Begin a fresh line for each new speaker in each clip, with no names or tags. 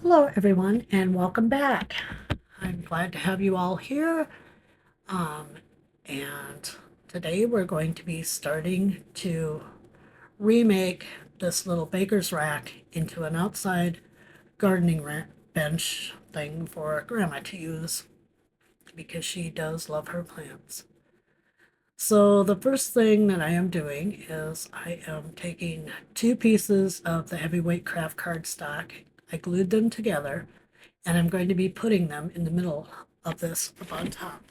Hello, everyone, and welcome back. I'm glad to have you all here. Um, and today we're going to be starting to remake this little baker's rack into an outside gardening bench thing for Grandma to use because she does love her plants. So the first thing that I am doing is I am taking two pieces of the heavyweight craft cardstock. I glued them together and I'm going to be putting them in the middle of this up on top.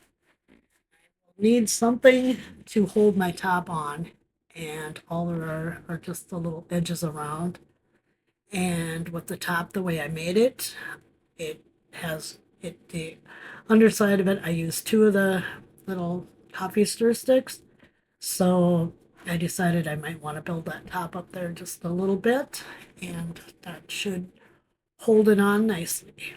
Need something to hold my top on, and all there are just the little edges around. And with the top the way I made it, it has the underside of it. I used two of the little coffee stir sticks, so I decided I might want to build that top up there just a little bit, and that should hold it on nicely.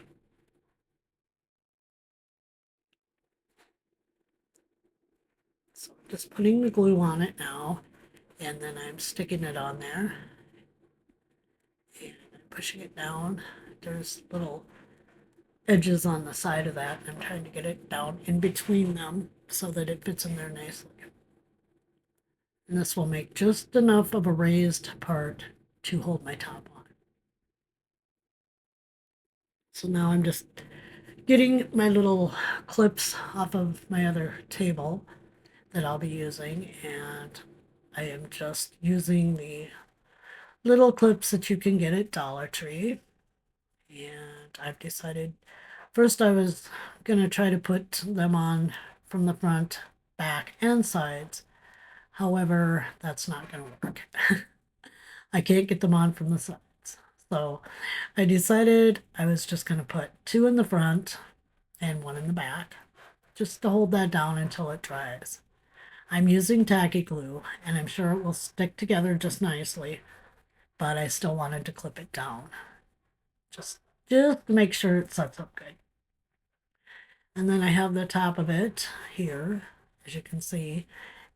So just putting the glue on it now, and then I'm sticking it on there and pushing it down. There's little edges on the side of that. I'm trying to get it down in between them so that it fits in there nicely. And this will make just enough of a raised part to hold my top on. So now I'm just getting my little clips off of my other table that I'll be using, and I am just using the little clips that you can get at Dollar Tree. And I've decided first I was going to try to put them on from the front, back, and sides. However, that's not going to work. I can't get them on from the sides. So I decided I was just going to put two in the front and one in the back, just to hold that down until it dries. I'm using tacky glue, and I'm sure it will stick together just nicely, but I still wanted to clip it down. Just just to make sure it sets up good. And then I have the top of it here, as you can see.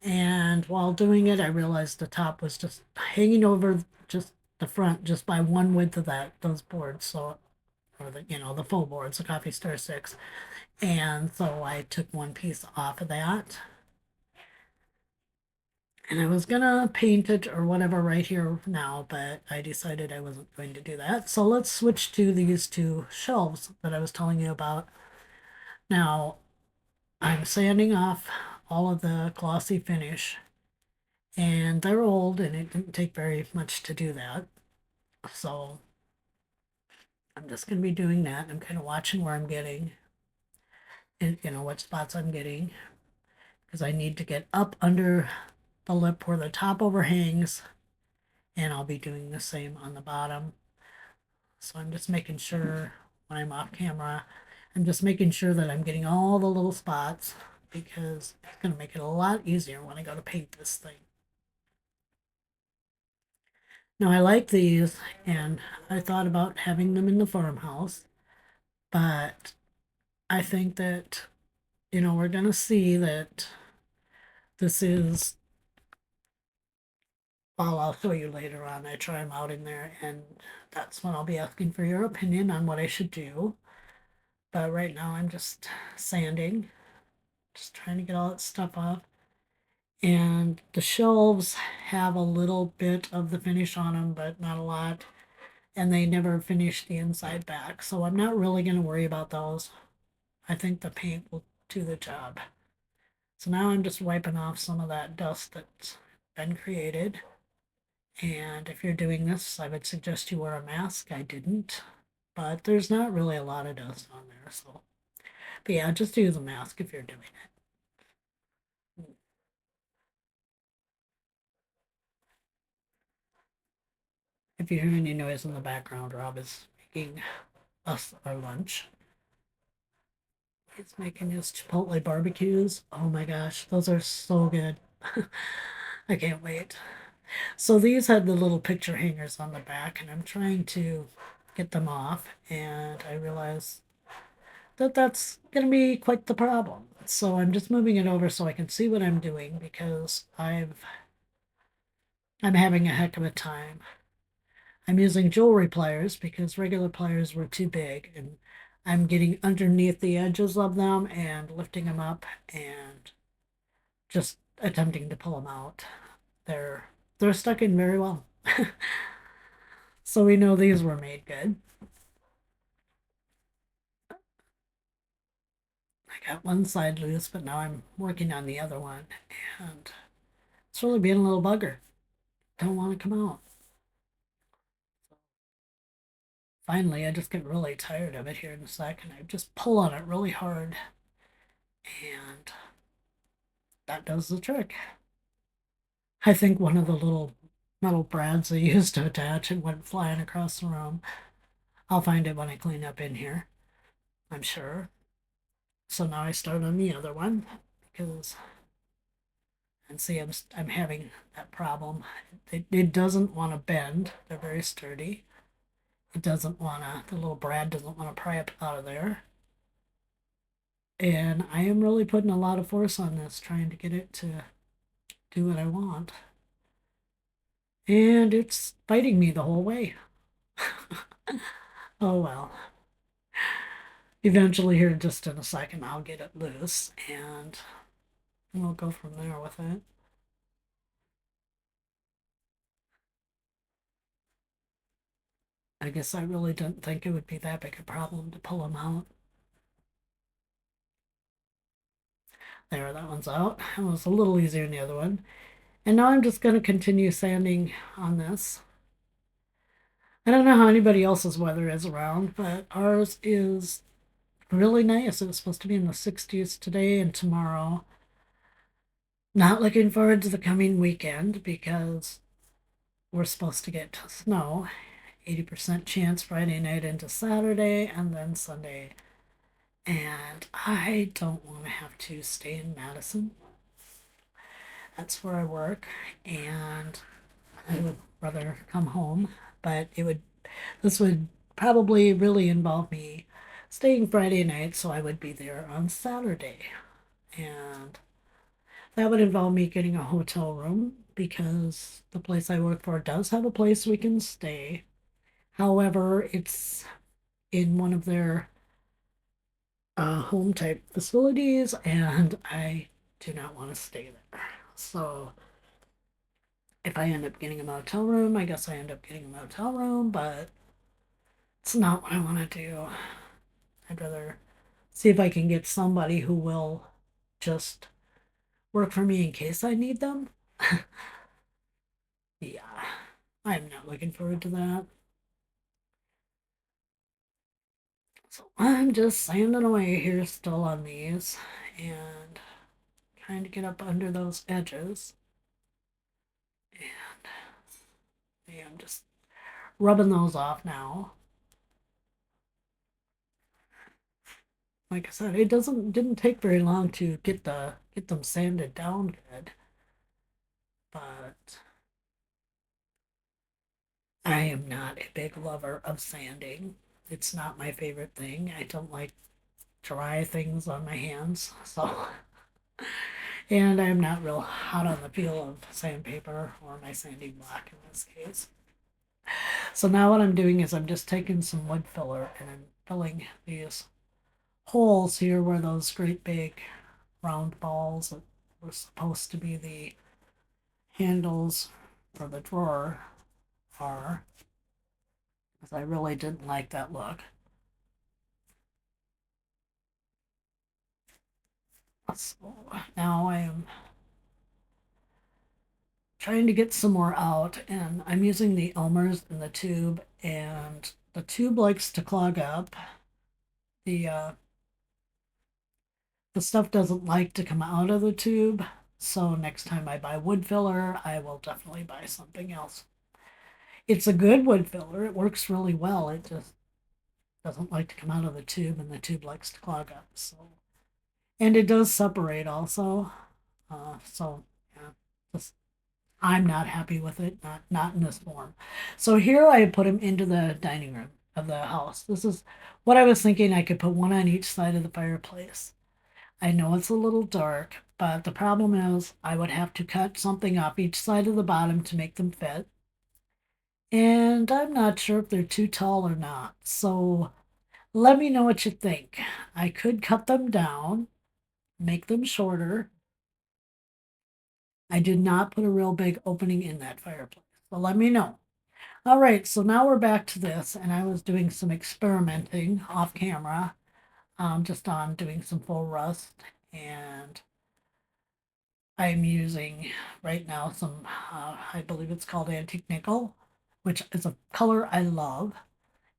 And while doing it, I realized the top was just hanging over just the front just by one width of those boards. So, or the full boards, the coffee stir sticks. And so I took one piece off of that. And I was gonna paint it or whatever right here now, but I decided I wasn't going to do that. So let's switch to these two shelves that I was telling you about. Now, I'm sanding off all of the glossy finish, and they're old, and it didn't take very much to do that. So I'm just going to be doing that. I'm kind of watching where I'm getting, and what spots I'm getting, because I need to get up under the lip where the top overhangs, and I'll be doing the same on the bottom. So I'm just making sure when I'm off camera, I'm just making sure that I'm getting all the little spots because it's going to make it a lot easier when I go to paint this thing. Now, I like these, and I thought about having them in the farmhouse, but I think that, we're going to see that this is, well, I'll show you later on. I try them out in there, and that's when I'll be asking for your opinion on what I should do. But right now, I'm just sanding, just trying to get all that stuff off. And the shelves have a little bit of the finish on them, but not a lot. And they never finish the inside back. So I'm not really going to worry about those. I think the paint will do the job. So now I'm just wiping off some of that dust that's been created. And if you're doing this, I would suggest you wear a mask. I didn't, but there's not really a lot of dust on there. So, but yeah, just use a mask if you're doing it. If you hear any noise in the background, Rob is making us our lunch. He's making his Chipotle barbecues. Oh my gosh, those are so good. I can't wait. So these had the little picture hangers on the back, and I'm trying to get them off, and I realize that that's going to be quite the problem. So I'm just moving it over so I can see what I'm doing because I'm having a heck of a time. I'm using jewelry pliers because regular pliers were too big, and I'm getting underneath the edges of them and lifting them up and just attempting to pull them out. They're they're stuck in very well. So we know these were made good. I got one side loose, but now I'm working on the other one, and it's really being a little bugger. Don't want to come out. Finally, I just get really tired of it here in a second. I just pull on it really hard, and that does the trick. I think one of the little metal brads I used to attach it went flying across the room. I'll find it when I clean up in here, I'm sure. So now I start on the other one because, and see, I'm having that problem. It doesn't want to bend. They're very sturdy. It doesn't want to, the little brad doesn't want to pry up out of there. And I am really putting a lot of force on this, trying to get it to do what I want. And it's fighting me the whole way. Oh well. Eventually, here just in a second, I'll get it loose and we'll go from there with it. I guess I really didn't think it would be that big a problem to pull them out. There, that one's out. It was a little easier than the other one. And now I'm just going to continue sanding on this. I don't know how anybody else's weather is around, but ours is really nice. It was supposed to be in the 60s today and tomorrow. Not looking forward to the coming weekend because we're supposed to get snow. 80% chance Friday night into Saturday and then Sunday. And I don't want to have to stay in Madison. That's where I work. And I would rather come home. But this would probably really involve me staying Friday night, so I would be there on Saturday. And that would involve me getting a hotel room because the place I work for does have a place we can stay. However, it's in one of their home type facilities, and I do not want to stay there. So if I end up getting a motel room, I guess I end up getting a motel room, but it's not what I want to do. I'd rather see if I can get somebody who will just work for me in case I need them. Yeah, I'm not looking forward to that. So I'm just sanding away here still on these and trying to get up under those edges. And yeah, I'm just rubbing those off now. Like I said, it didn't take very long to get them sanded down good, but I am not a big lover of sanding. It's not my favorite thing. I don't like dry things on my hands, so and I'm not real hot on the feel of sandpaper or my sanding block in this case. So now what I'm doing is I'm just taking some wood filler and I'm filling these holes here where those great big round balls that were supposed to be the handles for the drawer are, because I really didn't like that look. So now I am trying to get some more out, and I'm using the Elmer's in the tube, and the tube likes to clog up. The uh, the stuff doesn't like to come out of the tube, so next time I buy wood filler, I will definitely buy something else. It's a good wood filler. It works really well. It just doesn't like to come out of the tube, and the tube likes to clog up. So, and it does separate also. So yeah, just I'm not happy with it. Not in this form. So here I put them into the dining room of the house. This is what I was thinking. I could put one on each side of the fireplace. I know it's a little dark, but the problem is I would have to cut something off each side of the bottom to make them fit. And I'm not sure if they're too tall or not. So let me know what you think. I could cut them down, make them shorter. I did not put a real big opening in that fireplace. So let me know. All right, so now we're back to this, and I was doing some experimenting off camera, just on doing some full rust, and I'm using right now some, I believe it's called antique nickel, which is a color I love.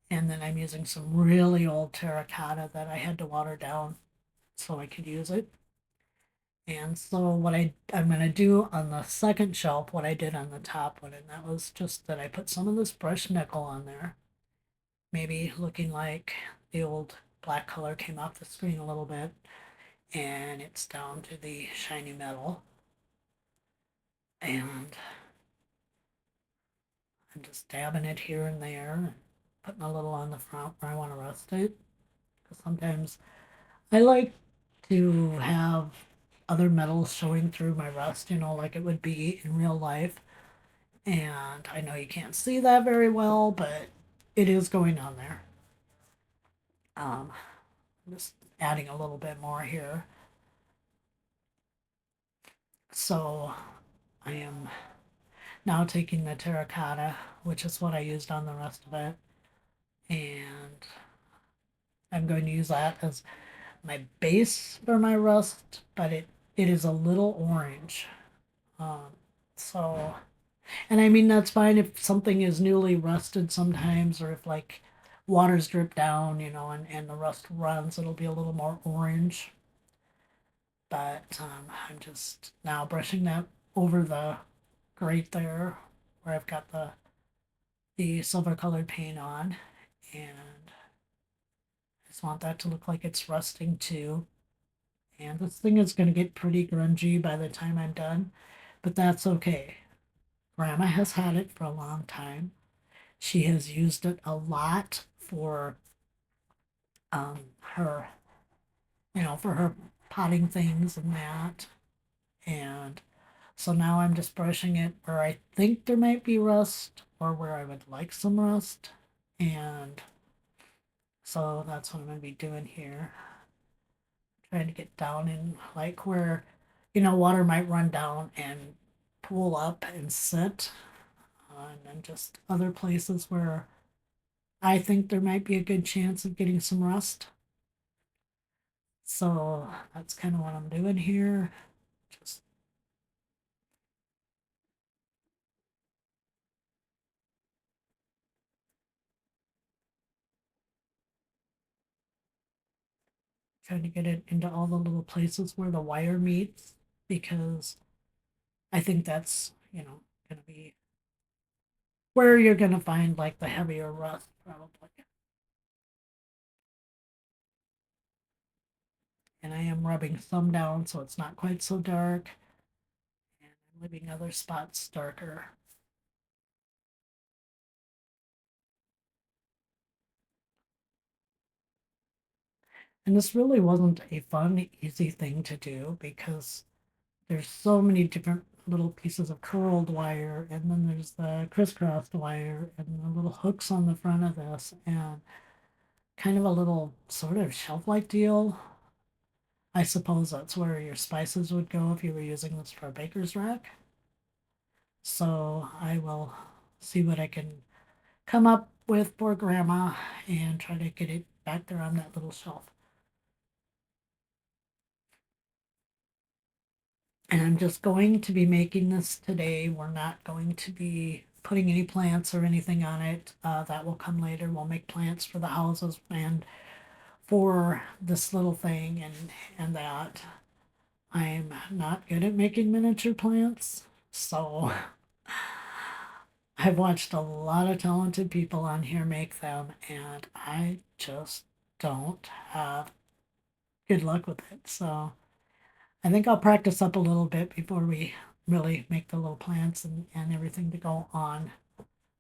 And then I'm using some really old terracotta that I had to water down so I could use it. And so I'm going to do on the second shelf what I did on the top one, and that was just that I put some of this brushed nickel on there, maybe looking like the old black color came off the screen a little bit, and it's down to the shiny metal. And I'm just dabbing it here and there, and putting a little on the front where I want to rust it. Because sometimes I like to have other metals showing through my rust, like it would be in real life. And I know you can't see that very well, but it is going on there. I'm just adding a little bit more here. So I am now taking the terracotta, which is what I used on the rest of it, and I'm going to use that as my base for my rust, but it is a little orange. Um, so And I mean, that's fine if something is newly rusted sometimes, or if like water's dripped down, and the rust runs, it'll be a little more orange. But I'm just now brushing that over the grate there where I've got the silver colored paint on. And I just want that to look like it's rusting too. And this thing is going to get pretty grungy by the time I'm done, but that's okay. Grandma has had it for a long time. She has used it a lot for her, for her potting things and that. And so now I'm just brushing it where I think there might be rust or where I would like some rust. And so that's what I'm going to be doing here. Trying to get down in like where, water might run down and pool up and sit. And then just other places where I think there might be a good chance of getting some rust. So that's kind of what I'm doing here. Just trying to get it into all the little places where the wire meets because I think that's, going to be where you're going to find like the heavier rust probably. And I am rubbing some down so it's not quite so dark. And I'm leaving other spots darker. And this really wasn't a fun, easy thing to do because there's so many different little pieces of curled wire, and then there's the crisscrossed wire and the little hooks on the front of this, and kind of a little sort of shelf-like deal. I suppose that's where your spices would go if you were using this for a baker's rack. So I will see what I can come up with for grandma and try to get it back there on that little shelf. And I'm just going to be making this today. We're not going to be putting any plants or anything on it. That will come later. We'll make plants for the houses and for this little thing and that. I'm not good at making miniature plants, so I've watched a lot of talented people on here make them, and I just don't have good luck with it. So I think I'll practice up a little bit before we really make the little plants and everything to go on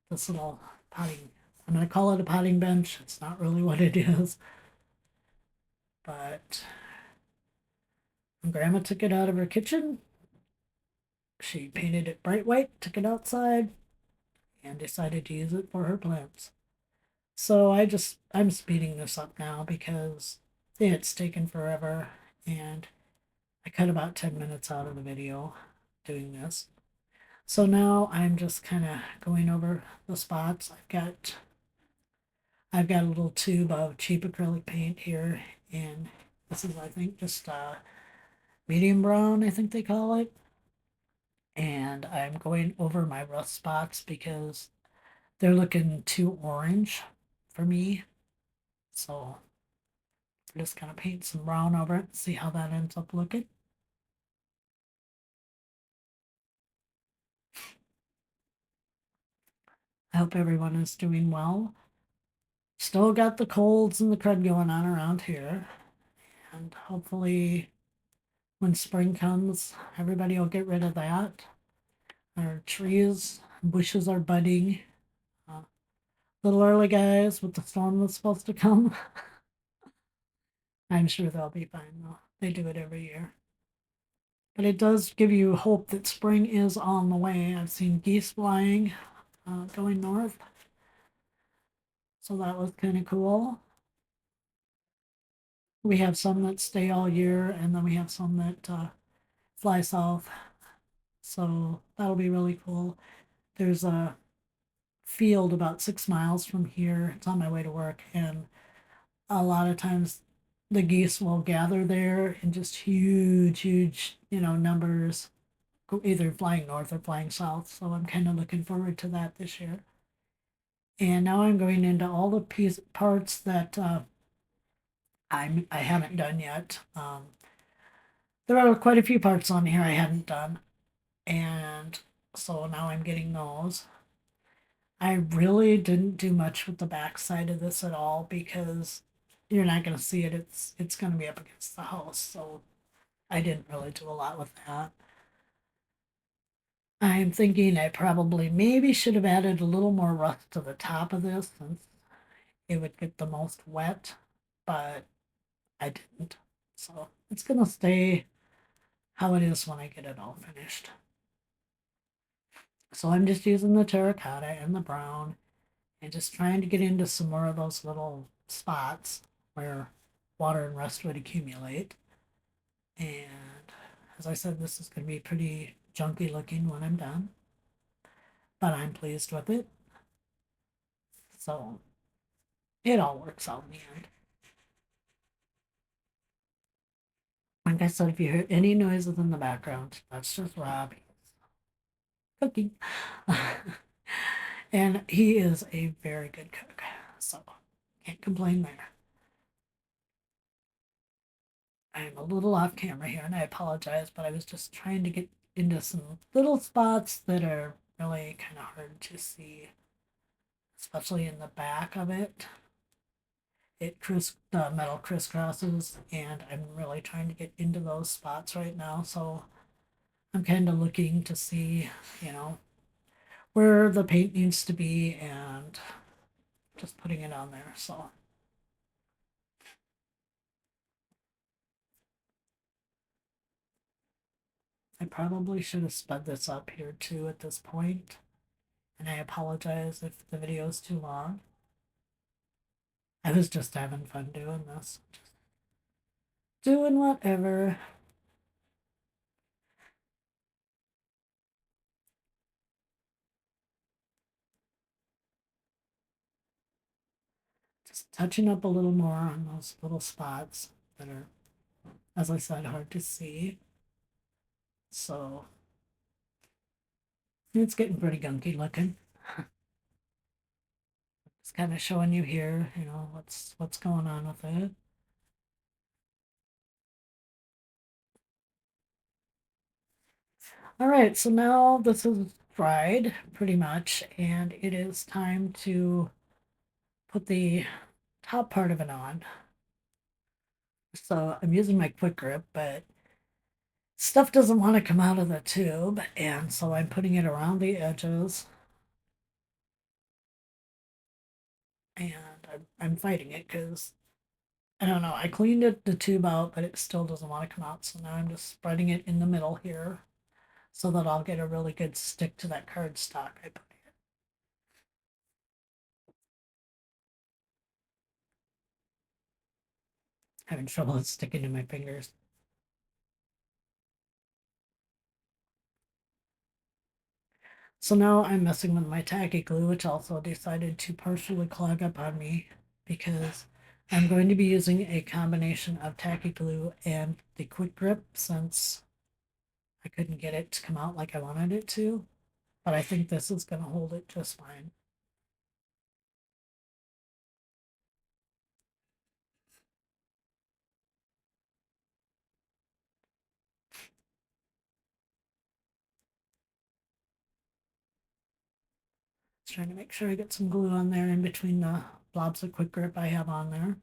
this little potting. I'm going to call it a potting bench. It's not really what it is. But when Grandma took it out of her kitchen, she painted it bright white, took it outside, and decided to use it for her plants. So I'm speeding this up now because it's taken forever, and I cut about 10 minutes out of the video doing this. So now I'm just kind of going over the spots. I've got a little tube of cheap acrylic paint here, and this is, I think, just medium brown, I think they call it. And I'm going over my rough spots because they're looking too orange for me. So I'm just gonna paint some brown over it and see how that ends up looking. I hope everyone is doing well. Still got the colds and the crud going on around here. And hopefully when spring comes, everybody will get rid of that. Our trees, bushes are budding. A little early, guys, with the storm that's supposed to come. I'm sure they'll be fine, though. They do it every year. But it does give you hope that spring is on the way. I've seen geese flying going north. So that was kind of cool. We have some that stay all year, and then we have some that fly south. So that'll be really cool. There's a field about 6 miles from here. It's on my way to work, and a lot of times the geese will gather there in just huge, huge, numbers, either flying north or flying south. So I'm kind of looking forward to that this year. And now I'm going into all the parts that I haven't done yet. There are quite a few parts on here I hadn't done, and so now I'm getting those. I really didn't do much with the back side of this at all because you're not going to see it. It's going to be up against the house, so I didn't really do a lot with that. I'm thinking I probably maybe should have added a little more rust to the top of this since it would get the most wet, but I didn't. So it's going to stay how it is when I get it all finished. So I'm just using the terracotta and the brown and just trying to get into some more of those little spots where water and rust would accumulate. And as I said, this is going to be pretty junky looking when I'm done, but I'm pleased with it. So it all works out in the end. Like I said, if you hear any noises in the background, that's just Rob cooking. And he is a very good cook, so can't complain there. I'm a little off camera here and I apologize, but I was just trying to get into some little spots that are really kind of hard to see, especially in the back of it. The metal crisscrosses, and I'm really trying to get into those spots right now. So I'm kind of looking to see, where the paint needs to be and just putting it on there. So I probably should have sped this up here too at this point, and I apologize if the video is too long. I was just having fun doing this. Just doing whatever. Just touching up a little more on those little spots that are, as I said, hard to see. So it's getting pretty gunky looking. Just kind of showing you here, what's going on with it. All right, so now this is dried pretty much, and it is time to put the top part of it on. So I'm using my quick grip, but stuff doesn't want to come out of the tube, and so I'm putting it around the edges, and I'm fighting it because I don't know. I cleaned the tube out, but it still doesn't want to come out. So now I'm just spreading it in the middle here so that I'll get a really good stick to that cardstock I put in. Having trouble sticking to my fingers. So now I'm messing with my tacky glue, which also decided to partially clog up on me because I'm going to be using a combination of tacky glue and the quick grip since I couldn't get it to come out like I wanted it to. But I think this is going to hold it just fine. Just trying to make sure I get some glue on there in between the blobs of quick grip I have on there.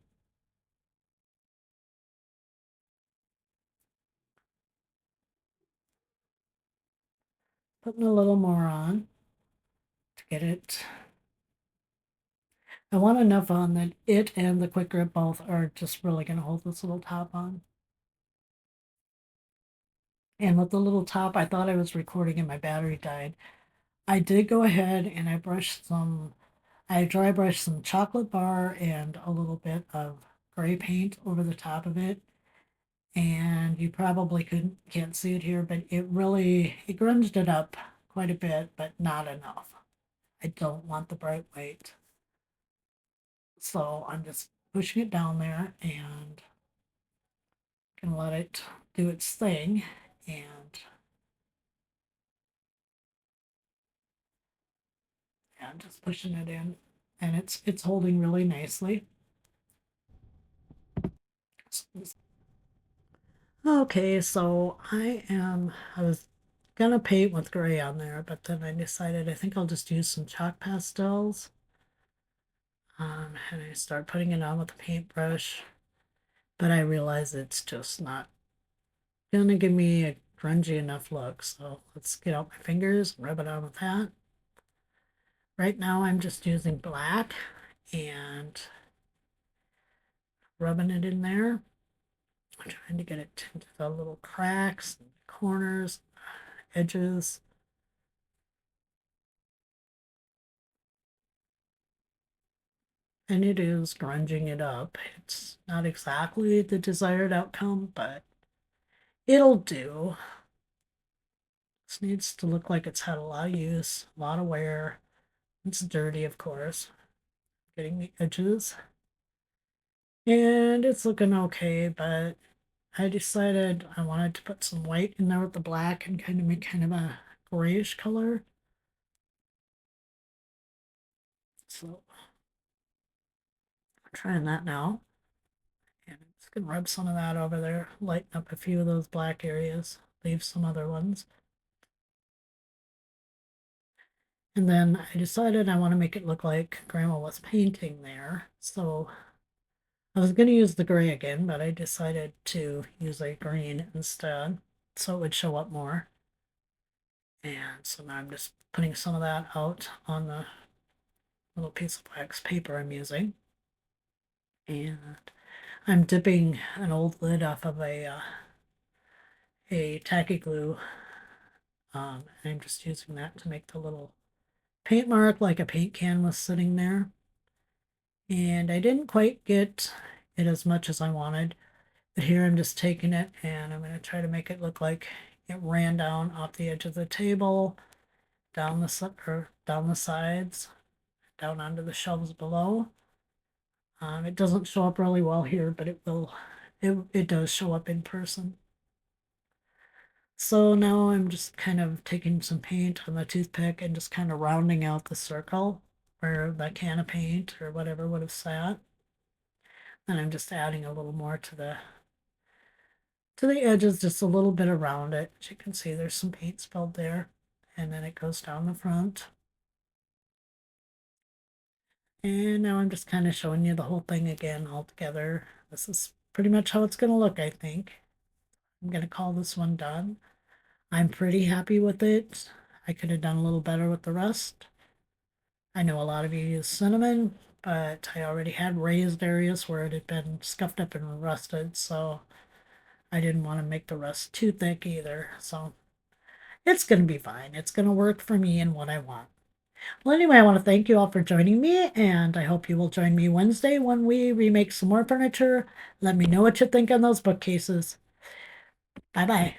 Putting a little more on to get it. I want enough on that it and the quick grip both are just really going to hold this little top on. And with the little top, I thought I was recording and my battery died. I did go ahead and I dry brushed some chocolate bar and a little bit of gray paint over the top of it. And you probably can't see it here, but it grunged it up quite a bit, but not enough. I don't want the bright white. So I'm just pushing it down there and gonna let it do its thing. And just pushing it in, and it's holding really nicely. Okay, so I was gonna paint with gray on there, but then I decided I think I'll just use some chalk pastels. And I start putting it on with a paintbrush, but I realize it's just not gonna give me a grungy enough look. So let's get out my fingers and rub it on with that. Right now I'm just using black and rubbing it in there. I'm trying to get it into the little cracks, corners, edges. And it is grunging it up. It's not exactly the desired outcome, but it'll do. This needs to look like it's had a lot of use, a lot of wear. It's dirty, of course. Getting the edges. And it's looking okay, but I decided I wanted to put some white in there with the black and kind of make kind of a grayish color. So I'm trying that now. And I'm just going to rub some of that over there, lighten up a few of those black areas, leave some other ones. And then I decided I want to make it look like Grandma was painting there. So I was going to use the gray again, but I decided to use a green instead so it would show up more. And so now I'm just putting some of that out on the little piece of wax paper I'm using. And I'm dipping an old lid off of a tacky glue. And I'm just using that to make the little paint mark like a paint can was sitting there. And I didn't quite get it as much as I wanted. But here I'm just taking it and I'm going to try to make it look like it ran down off the edge of the table, down down the sides, down onto the shelves below. It doesn't show up really well here, but it will. It does show up in person. So now I'm just kind of taking some paint on the toothpick and just kind of rounding out the circle where the can of paint or whatever would have sat. And I'm just adding a little more to the edges, just a little bit around it. As you can see, there's some paint spilled there, and then it goes down the front. And now I'm just kind of showing you the whole thing again all together. This is pretty much how it's going to look, I think. I'm going to call this one done. I'm pretty happy with it. I could have done a little better with the rest. I know a lot of you use cinnamon, but I already had raised areas where it had been scuffed up and rusted, so I didn't want to make the rust too thick either. So it's going to be fine. It's going to work for me and what I want. Well, anyway, I want to thank you all for joining me, and I hope you will join me Wednesday when we remake some more furniture. Let me know what you think on those bookcases. Bye bye.